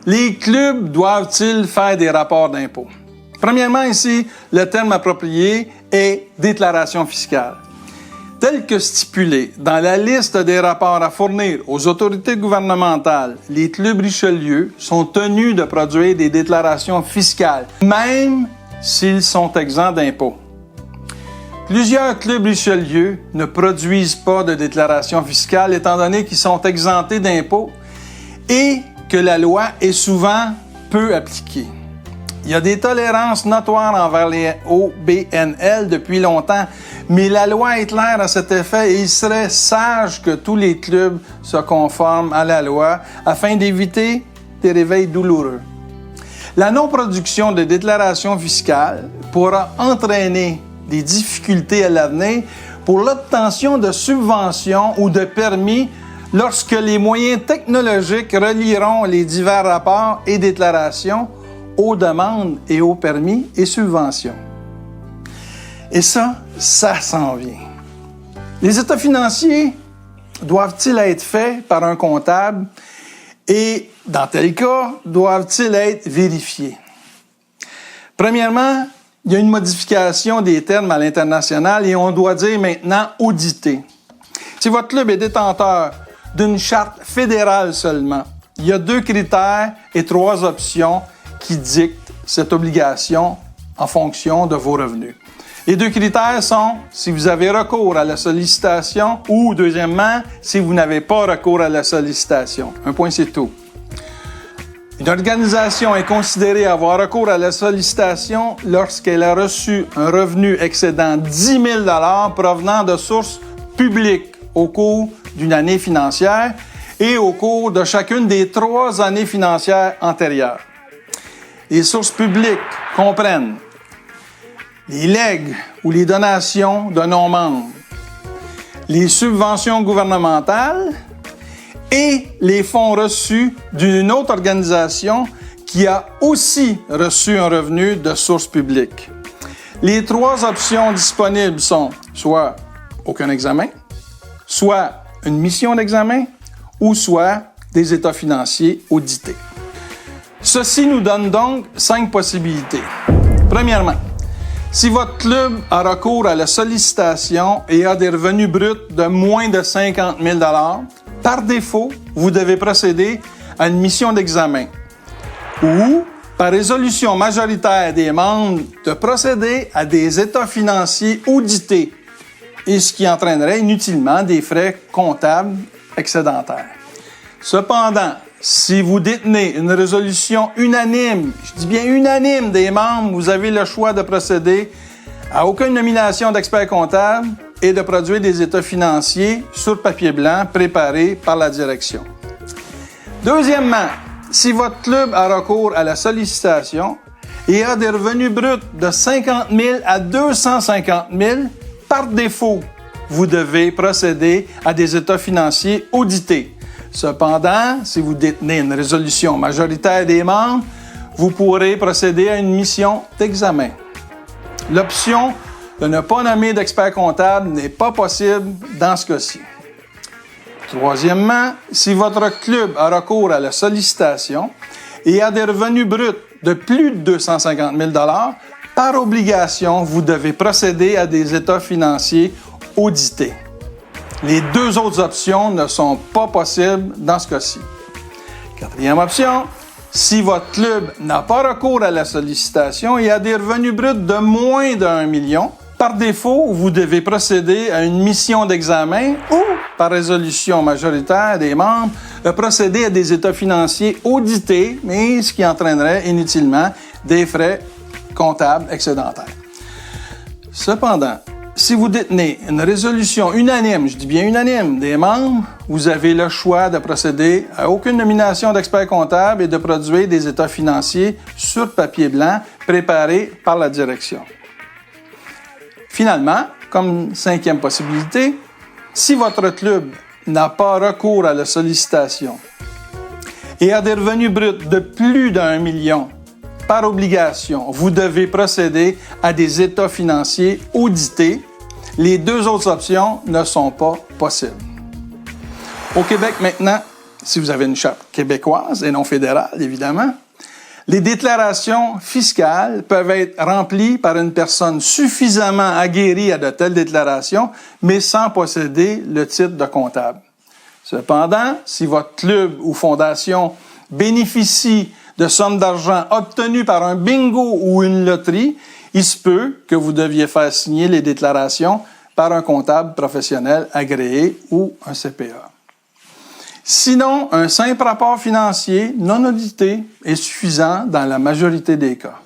Les clubs doivent-ils faire des rapports d'impôts? Premièrement, ici, le terme approprié est déclaration fiscale. Tel que stipulé dans la liste des rapports à fournir aux autorités gouvernementales, les clubs Richelieu sont tenus de produire des déclarations fiscales, même s'ils sont exempts d'impôts. Plusieurs clubs Richelieu ne produisent pas de déclaration fiscale étant donné qu'ils sont exemptés d'impôts et que la loi est souvent peu appliquée. Il y a des tolérances notoires envers les OBNL depuis longtemps, mais la loi est claire à cet effet et il serait sage que tous les clubs se conforment à la loi afin d'éviter des réveils douloureux. La non-production de déclaration fiscale pourra entraîner des difficultés à l'avenir pour l'obtention de subventions ou de permis lorsque les moyens technologiques relieront les divers rapports et déclarations aux demandes et aux permis et subventions. Et ça s'en vient. Les états financiers doivent-ils être faits par un comptable et, dans tel cas, doivent-ils être vérifiés? Premièrement, il y a une modification des termes à l'international et on doit dire maintenant « audité ». Si votre club est détenteur d'une charte fédérale seulement, il y a 2 critères et 3 options qui dictent cette obligation en fonction de vos revenus. Les 2 critères sont si vous avez recours à la sollicitation ou, deuxièmement, si vous n'avez pas recours à la sollicitation. Un point, c'est tout. Une organisation est considérée avoir recours à la sollicitation lorsqu'elle a reçu un revenu excédant 10 000 $ provenant de sources publiques au cours d'une année financière et au cours de chacune des 3 années financières antérieures. Les sources publiques comprennent les legs ou les donations de non-membres, les subventions gouvernementales et les fonds reçus d'une autre organisation qui a aussi reçu un revenu de source publique. Les 3 options disponibles sont soit aucun examen, soit une mission d'examen ou soit des états financiers audités. Ceci nous donne donc 5 possibilités. Premièrement, si votre club a recours à la sollicitation et a des revenus bruts de moins de 50 000 $, par défaut, vous devez procéder à une mission d'examen ou, par résolution majoritaire des membres, de procéder à des états financiers audités, et ce qui entraînerait inutilement des frais comptables excédentaires. Cependant, si vous détenez une résolution unanime, je dis bien unanime des membres, vous avez le choix de procéder à aucune nomination d'expert comptable et de produire des états financiers sur papier blanc préparés par la direction. Deuxièmement, si votre club a recours à la sollicitation et a des revenus bruts de 50 000 à 250 000, par défaut, vous devez procéder à des états financiers audités. Cependant, si vous détenez une résolution majoritaire des membres, vous pourrez procéder à une mission d'examen. L'option de ne pas nommer d'expert comptable n'est pas possible dans ce cas-ci. Troisièmement, si votre club a recours à la sollicitation et a des revenus bruts de plus de 250 000 $, par obligation, vous devez procéder à des états financiers audités. Les 2 autres options ne sont pas possibles dans ce cas-ci. Quatrième option, si votre club n'a pas recours à la sollicitation et a des revenus bruts de moins d'1 million, par défaut, vous devez procéder à une mission d'examen ou, par résolution majoritaire des membres, procéder à des états financiers audités, mais ce qui entraînerait inutilement des frais comptables excédentaires. Cependant, si vous détenez une résolution unanime, je dis bien unanime, des membres, vous avez le choix de procéder à aucune nomination d'expert comptable et de produire des états financiers sur papier blanc préparés par la direction. Finalement, comme 5e possibilité, si votre club n'a pas recours à la sollicitation et a des revenus bruts de plus d'1 million, par obligation, vous devez procéder à des états financiers audités. Les 2 autres options ne sont pas possibles. Au Québec maintenant, si vous avez une charte québécoise et non fédérale, évidemment. Les déclarations fiscales peuvent être remplies par une personne suffisamment aguerrie à de telles déclarations, mais sans posséder le titre de comptable. Cependant, si votre club ou fondation bénéficie de sommes d'argent obtenues par un bingo ou une loterie, il se peut que vous deviez faire signer les déclarations par un comptable professionnel agréé ou un CPA. Sinon, un simple rapport financier non audité est suffisant dans la majorité des cas.